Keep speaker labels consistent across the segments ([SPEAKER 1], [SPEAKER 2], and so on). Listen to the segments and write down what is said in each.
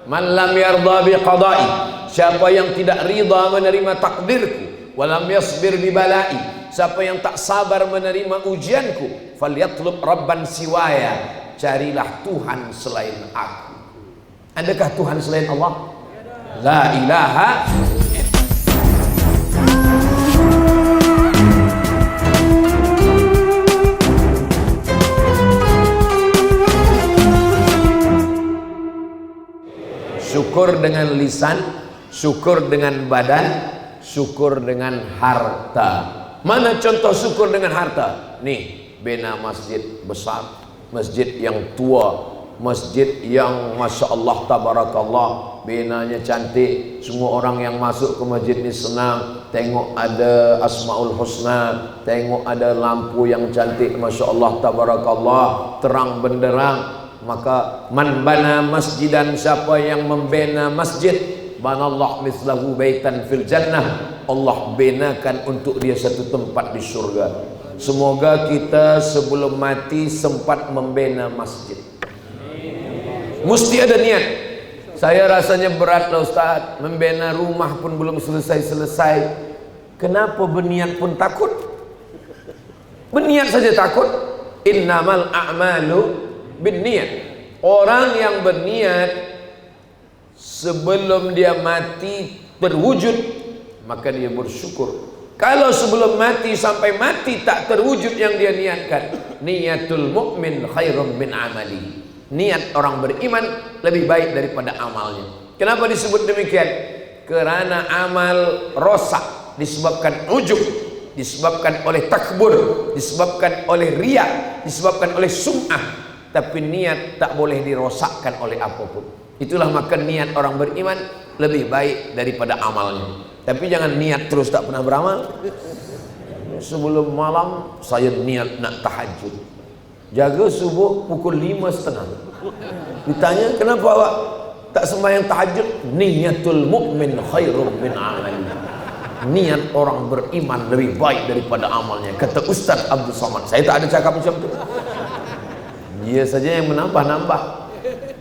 [SPEAKER 1] Man lam yarda bi qada'i, siapa yang tidak ridha menerima takdirku, walam yasbir bi bala'i, siapa yang tak sabar menerima ujianku, falyatlub rabban siwaya, carilah Tuhan selain aku. Adakah Tuhan selain Allah? La ilaha. Syukur dengan lisan, syukur dengan badan, syukur dengan harta. Mana contoh syukur dengan harta? Nih, bina masjid besar, masjid yang tua, masjid yang Masya Allah tabarakallah, binanya cantik, semua orang yang masuk ke masjid ini senang, tengok ada Asmaul Husna, tengok ada lampu yang cantik, Masya Allah tabarakallah, terang benderang. Maka man bana masjidan, siapa yang membina masjid, banallah mislahu baitan fil jannah, Allah binakan untuk dia satu tempat di surga. Semoga kita sebelum mati sempat membina masjid. Mesti ada niat. Saya rasanya berat lah Ustaz, membina rumah pun belum selesai-selesai. Kenapa berniat pun takut? Berniat saja takut. Innamal a'malu berniat. Orang yang berniat sebelum dia mati terwujud, maka dia bersyukur. Kalau sebelum mati sampai mati tak terwujud yang dia niatkan, niatul mukmin khairum min amali. Niat orang beriman lebih baik daripada amalnya. Kenapa disebut demikian? Karena amal rosak disebabkan ujub, disebabkan oleh takbur, disebabkan oleh riya, disebabkan oleh sum'ah. Tapi niat tak boleh dirosakkan oleh apapun. Itulah maka niat orang beriman lebih baik daripada amalnya. Tapi jangan niat terus tak pernah beramal. Sebelum malam saya niat nak tahajud, jaga subuh pukul 5:30. Ditanya kenapa awak tak sembahyang tahajud? Niatul mukmin khairum min amali. Niat orang beriman lebih baik daripada amalnya, kata Ustaz Abdul Somad. Saya tak ada cakap macam tu, dia saja yang menambah-nambah.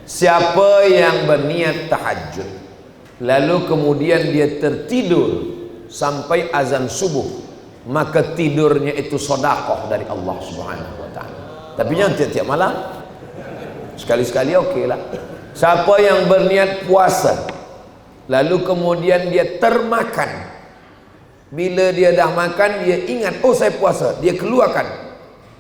[SPEAKER 1] Siapa yang berniat tahajud lalu kemudian dia tertidur sampai azan subuh, maka tidurnya itu sedekah dari Allah Subhanahu wa taala. Tapi jangan tiap-tiap malam, sekali-sekali okeylah. Siapa yang berniat puasa lalu kemudian dia termakan, bila dia dah makan dia ingat, oh saya puasa, dia keluarkan,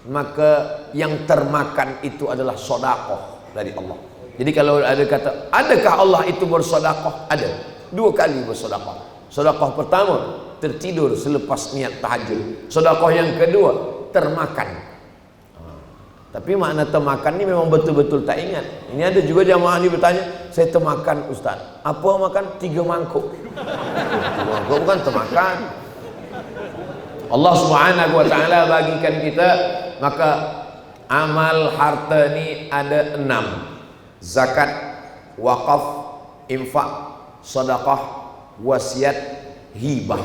[SPEAKER 1] maka yang termakan itu adalah sedekah dari Allah. Jadi kalau ada kata, adakah Allah itu bersedekah? Ada. 2 kali bersedekah. Sedekah pertama tertidur selepas niat tahajud. Sedekah yang kedua termakan. Tapi makna termakan ni memang betul-betul tak ingat. Ini ada juga jamaah ni bertanya, saya termakan Ustaz. Apa makan? 3 mangkuk. 3 mangkuk bukan termakan. Allah Subhanahu wa taala bagikan kita, maka amal harta ni ada 6. Zakat, wakaf, infak, sedekah, wasiat, hibah.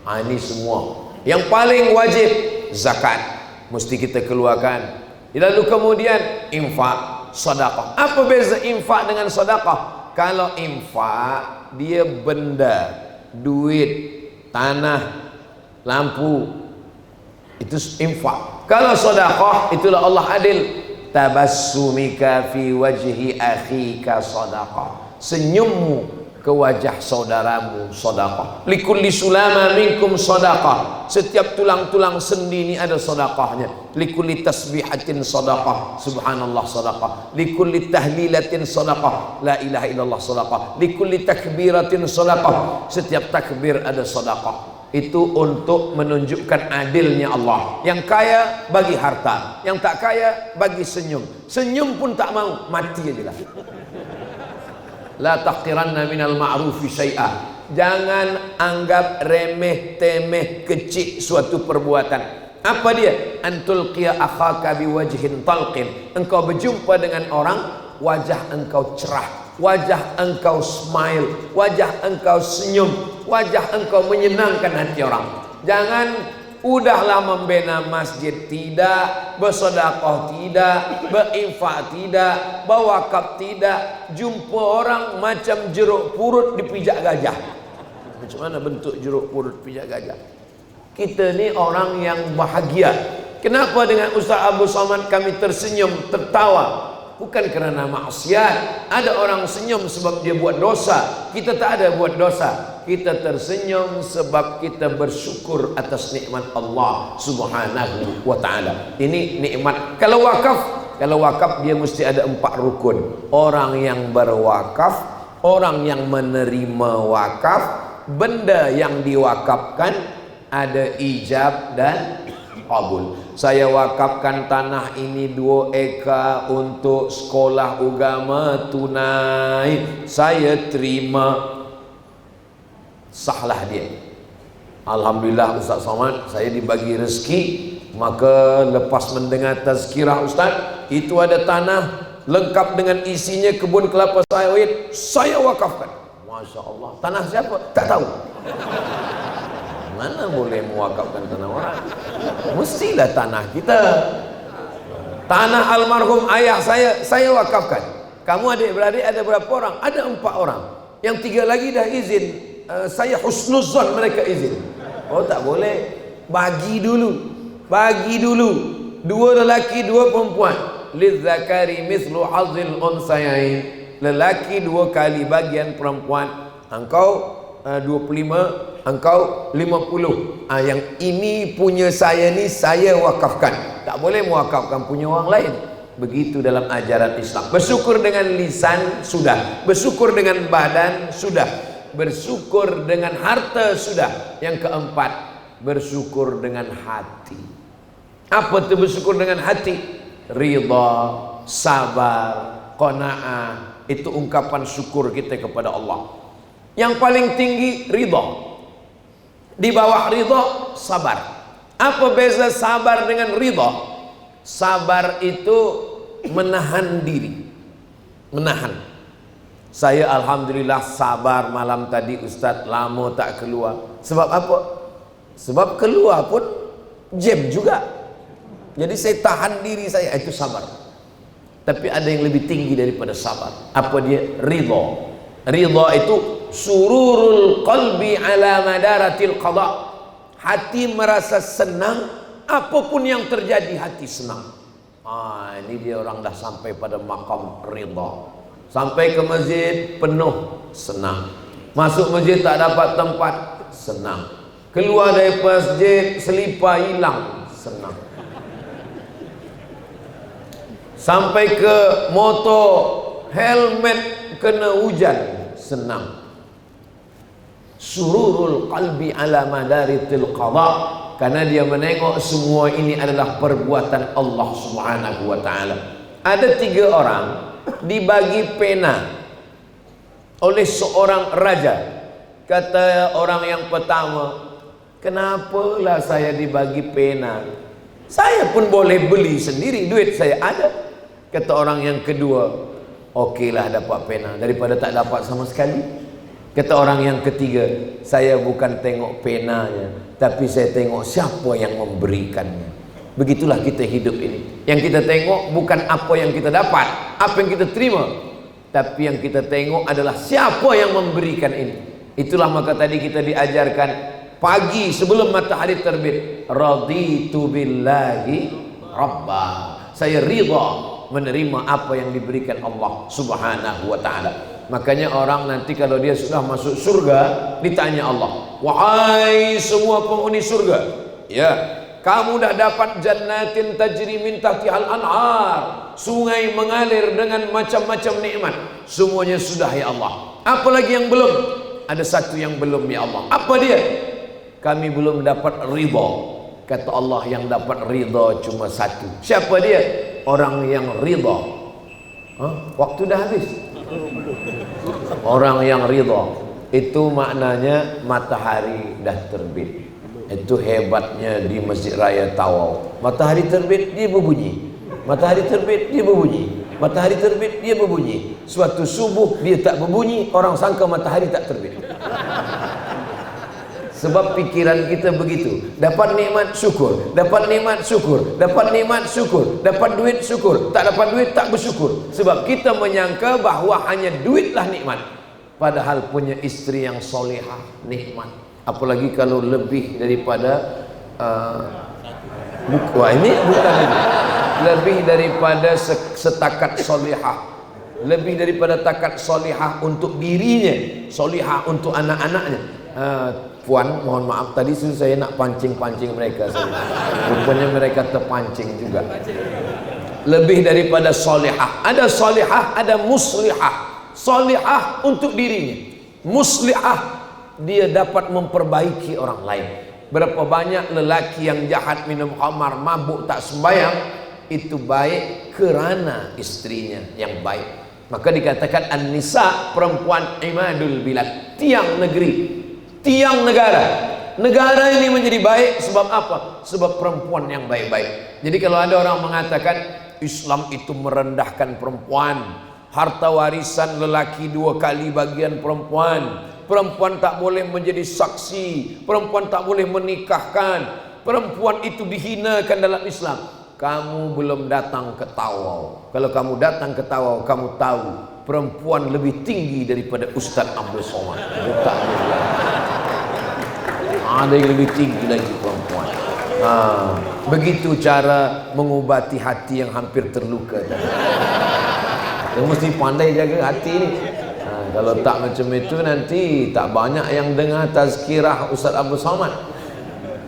[SPEAKER 1] Ini semua. Yang paling wajib zakat, mesti kita keluarkan. Lalu kemudian infak, sedekah. Apa beza infak dengan sedekah? Kalau infak dia benda, duit, tanah, lampu, itu infak. Kalau sedekah itulah Allah adil. Tabassumika fi wajhi akhika sadaqah, senyummu ke wajah saudaramu sedekah. Likulli sulama minkum sadaqah, setiap tulang-tulang sendi ini ada sedekahnya. Likulli tasbihatin sadaqah, subhanallah sadaqah. Likulli tahlilatin sadaqah, la ilaha illallah sadaqah. Likulli takbiratin sadaqah, setiap takbir ada sedekah. Itu untuk menunjukkan adilnya Allah. Yang kaya bagi harta, yang tak kaya bagi senyum. Senyum pun tak mau, mati aja lah. La tahqiranna minal ma'rufi syai'ah. Jangan anggap remeh temeh kecil suatu perbuatan. Apa dia? Antul qiya akhaka biwajhin talqin. Engkau berjumpa dengan orang, wajah engkau cerah, wajah engkau smile, wajah engkau senyum, wajah engkau menyenangkan hati orang. Jangan Udahlah membina masjid tidak, bersedekah tidak, berinfak tidak, berwakaf tidak. Jumpa orang macam jeruk purut dipijak gajah. Macam mana bentuk jeruk purut pijak gajah? Kita ni orang yang bahagia. Kenapa dengan Ustaz Abu Somad kami tersenyum, tertawa? Bukan kerana maksiat. Ada orang senyum sebab dia buat dosa. Kita tak ada buat dosa. Kita tersenyum sebab kita bersyukur atas nikmat Allah Subhanahu wa ta'ala. Ini nikmat. Kalau wakaf dia mesti ada 4 rukun. Orang yang berwakaf, orang yang menerima wakaf, benda yang diwakafkan, ada ijab dan qabul. Saya wakafkan tanah ini 2 ekar untuk sekolah agama tunai. Saya terima. Sahlah dia. Alhamdulillah Ustaz Somad, saya dibagi rezeki. Maka lepas mendengar tazkirah Ustaz, itu ada tanah lengkap dengan isinya kebun kelapa sawit, saya wakafkan. Masya Allah. Tanah siapa? Tak tahu. Mana boleh mewakafkan tanah orang? Mestilah tanah kita. Tanah almarhum ayah saya wakafkan. Kamu adik-beradik ada berapa orang? Ada 4 orang. Yang 3 lagi dah izin. Saya husnuzon mereka izin. Oh tak boleh. Bagi dulu. 2 lelaki 2 perempuan. Lizzakari mislu hazil unsayain. Lelaki 2 kali bagian perempuan. Engkau 25, engkau 50. Yang ini punya saya ni saya wakafkan. Tak boleh mewakafkan punya orang lain. Begitu dalam ajaran Islam. Bersyukur dengan lisan sudah, bersyukur dengan badan sudah, bersyukur dengan harta sudah. Yang keempat, bersyukur dengan hati. Apa itu bersyukur dengan hati? Ridha, sabar, qanaah. Itu ungkapan syukur kita kepada Allah. Yang paling tinggi ridha. Di bawah ridha sabar. Apa beza sabar dengan ridha? Sabar itu menahan diri. Menahan. Saya alhamdulillah sabar malam tadi Ustaz lama tak keluar. Sebab apa? Sebab keluar pun jam juga. Jadi saya tahan diri saya, itu sabar. Tapi ada yang lebih tinggi daripada sabar. Apa dia? Ridha. Ridha itu sururul qalbi ala madaratil qada. Hati merasa senang apapun yang terjadi, hati senang. Ini dia orang dah sampai pada makam ridha. Sampai ke masjid penuh, senang. Masuk masjid tak dapat tempat, senang. Keluar dari masjid selipar hilang, senang. Sampai ke motor helmet kena hujan, senang. Sururul qalbi ala madaritil qada, karena dia menengok semua ini adalah perbuatan Allah Subhanahu wa ta'ala. Ada 3 orang dibagi pena oleh seorang raja. Kata orang yang pertama, kenapalah saya dibagi pena? Saya pun boleh beli sendiri, duit saya ada. Kata orang yang kedua, okeylah dapat pena daripada tak dapat sama sekali. Kata orang yang ketiga, saya bukan tengok penanya, tapi saya tengok siapa yang memberikannya. Begitulah kita hidup ini. Yang kita tengok bukan apa yang kita dapat, apa yang kita terima, tapi yang kita tengok adalah siapa yang memberikan ini. Itulah maka tadi kita diajarkan pagi sebelum matahari terbit, raditu billahi rabba. Saya ridha menerima apa yang diberikan Allah Subhanahu wa ta'ala. Makanya orang nanti kalau dia sudah masuk surga, ditanya Allah, wahai semua penghuni surga, ya, kamu dah dapat jannatin tajri min tahtihal anhar, sungai mengalir dengan macam-macam nikmat. Semuanya sudah ya Allah. Apa lagi yang belum? Ada satu yang belum ya Allah. Apa dia? Kami belum dapat ridha. Kata Allah, yang dapat ridha cuma satu. Siapa dia? Orang yang ridha. Waktu dah habis. Orang yang ridha itu maknanya matahari dah terbit. Itu hebatnya di Masjid Raya Tawau. Matahari terbit dia berbunyi. Matahari terbit dia berbunyi. Matahari terbit dia berbunyi. Suatu subuh dia tak berbunyi, orang sangka matahari tak terbit. Sebab pikiran kita begitu. Dapat nikmat syukur, dapat nikmat syukur, dapat nikmat syukur, dapat duit syukur, tak dapat duit tak bersyukur. Sebab kita menyangka bahawa hanya duitlah nikmat. Padahal punya istri yang solehah nikmat. Apalagi kalau lebih daripada ini bukan ini. Lebih daripada setakat solehah. Lebih daripada takat solehah untuk dirinya, solehah untuk anak-anaknya. Puan, mohon maaf tadi saya nak pancing-pancing mereka saja. Rupanya mereka terpancing juga. Lebih daripada solehah. Ada solehah, ada muslihah. Solehah untuk dirinya. Muslihah, dia dapat memperbaiki orang lain. Berapa banyak lelaki yang jahat, minum khamar, mabuk, tak sembahyang, itu baik kerana istrinya yang baik. Maka dikatakan an-nisa, perempuan imadul bilad, tiang negeri, tiang negara. Negara ini menjadi baik sebab apa? Sebab perempuan yang baik-baik. Jadi kalau ada orang mengatakan Islam itu merendahkan perempuan, harta warisan lelaki 2 kali bagian perempuan, perempuan tak boleh menjadi saksi, perempuan tak boleh menikahkan, perempuan itu dihinakan dalam Islam, kamu belum datang ke Tawau. Kalau kamu datang ke Tawau, kamu tahu perempuan lebih tinggi daripada Ustaz Abdul Somad. Ada yang lebih tinggi lagi perempuan. Begitu cara mengubati hati yang hampir terluka. Kita mesti pandai jaga hati ni. Kalau tak macam itu nanti tak banyak yang dengar tazkirah Ustaz Abdul Somad.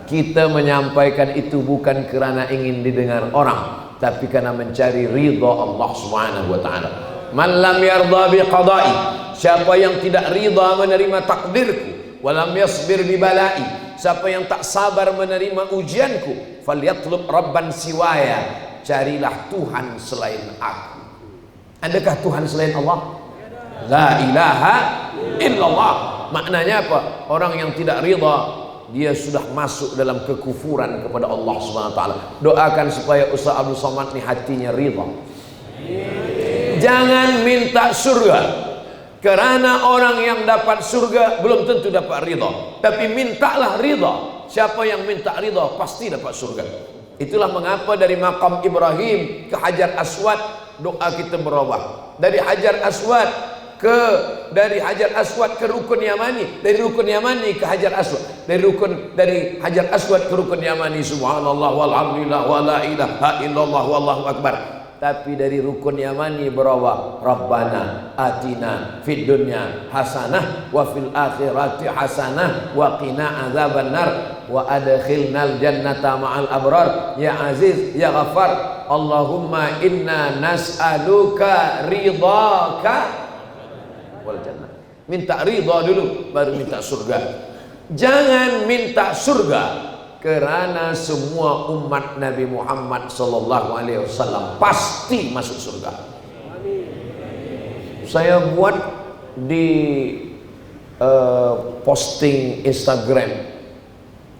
[SPEAKER 1] Kita menyampaikan itu bukan kerana ingin didengar orang, tapi kerana mencari ridha Allah Subhanahu wa taala. Man lam yarda bi qada'i, siapa yang tidak ridha menerima takdirku, walam yasbir bi bala'i, siapa yang tak sabar menerima ujianku, falyatlub rabban siwaya, carilah Tuhan selain aku. Adakah Tuhan selain Allah? La ilaha illallah. Maknanya apa? Orang yang tidak ridha, dia sudah masuk dalam kekufuran kepada Allah Subhanahu wa taala. Doakan supaya Ustaz Abdul Somad ni hatinya ridha. Jangan minta surga, kerana orang yang dapat surga belum tentu dapat ridha. Tapi mintalah ridha. Siapa yang minta ridha pasti dapat surga. Itulah mengapa dari maqam Ibrahim ke Hajar Aswad doa kita berubah. Dari Hajar Aswad ke rukun Yamani, dari rukun Yamani ke Hajar Aswad, dari Hajar Aswad ke rukun Yamani, subhanallah walhamdulillah wala ilaha illallah wallahu akbar. Tapi dari rukun Yamani berubah, Rabbana atina fid dunya hasanah wa fil akhirati hasanah wa qina adzabannar wa adkhilnal jannata ma'al abrar ya aziz ya ghafar. Allahumma inna nas'aluka ridhaka wal jannah. Minta ridha dulu baru minta surga. Jangan minta surga kerana semua umat Nabi Muhammad sallallahu alaihi wasallam pasti masuk surga. Saya buat di posting Instagram,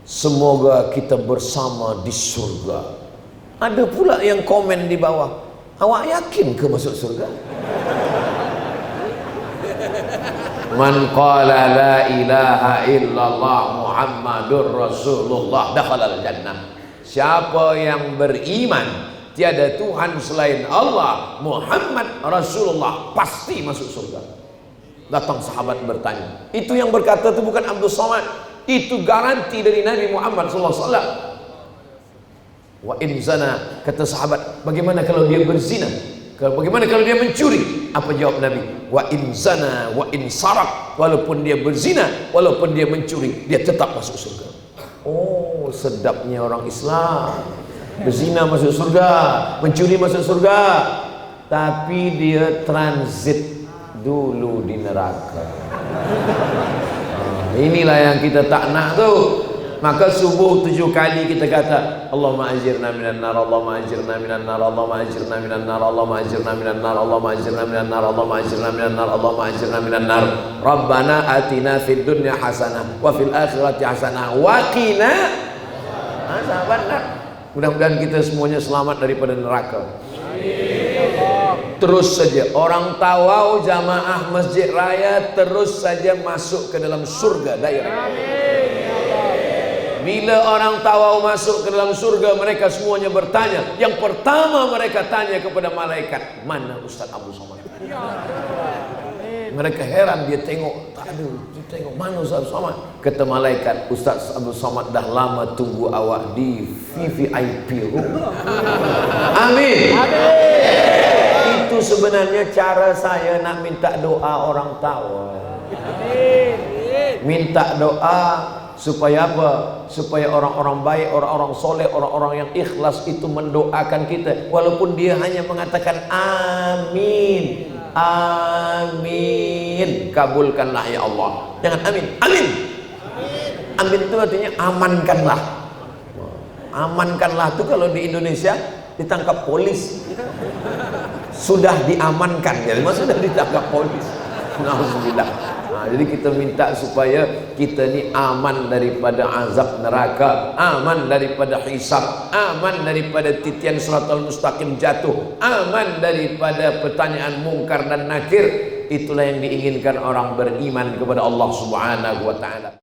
[SPEAKER 1] semoga kita bersama di surga. Ada pula yang komen di bawah, awak yakin ke masuk surga? Man qala la ilaha illallah Muhammadur Rasulullah dakhalal jannah. Siapa yang beriman tiada Tuhan selain Allah, Muhammad Rasulullah, pasti masuk surga. Datang sahabat bertanya, itu yang berkata itu bukan Abdul Somad, itu garanti dari Nabi Muhammad sallallahu alaihi wasallam. Wa in zana, kata sahabat, bagaimana kalau dia berzina? Bagaimana kalau dia mencuri? Apa jawab Nabi? Wa in zana wa in sarak, walaupun dia berzina, walaupun dia mencuri, dia tetap masuk surga. Oh, sedapnya orang Islam. Berzina masuk surga, mencuri masuk surga, tapi dia transit dulu di neraka. Inilah yang kita tak nak tu. Maka subuh 7 kali kita kata Allahumma ajirna minan nar, Allahumma ajirna minan nar, Allahumma ajirna minan nar, Allahumma ajirna minan nar, Allahumma ajirna minan nar, Allahumma ajirna minan nar, Allahumma ajirna minan nar. Rabbana atina fid dunya hasanah wa fil akhirati hasanah wa qina azabannar. Mudah-mudahan kita semuanya selamat daripada neraka. Terus saja orang Tawau jamaah Masjid Raya terus saja masuk ke dalam surga daerah. Bila orang tawau masuk ke dalam surga, mereka semuanya bertanya. Yang pertama mereka tanya kepada malaikat, mana Ustaz Abdul Somad? Mereka heran, dia tengok, tak ada, dia tengok mana Ustaz Abdul Somad. Kata malaikat, Ustaz Abdul Somad dah lama tunggu awak di VVIP room. Amin. Itu sebenarnya cara saya nak minta doa orang tawa. Minta doa supaya apa? Supaya orang-orang baik, orang-orang soleh, orang-orang yang ikhlas itu mendoakan kita, walaupun dia hanya mengatakan amin, amin, kabulkanlah ya Allah. Jangan amin, amin. Amin itu artinya amankanlah. Amankanlah itu kalau di Indonesia ditangkap polis, sudah diamankan, jadi sudah ditangkap polis. Nauzubillah. Nah, jadi kita minta supaya kita ni aman daripada azab neraka, aman daripada hisab, aman daripada titian siratal mustaqim jatuh, aman daripada pertanyaan mungkar dan nakir. Itulah yang diinginkan orang beriman kepada Allah Subhanahu wa taala.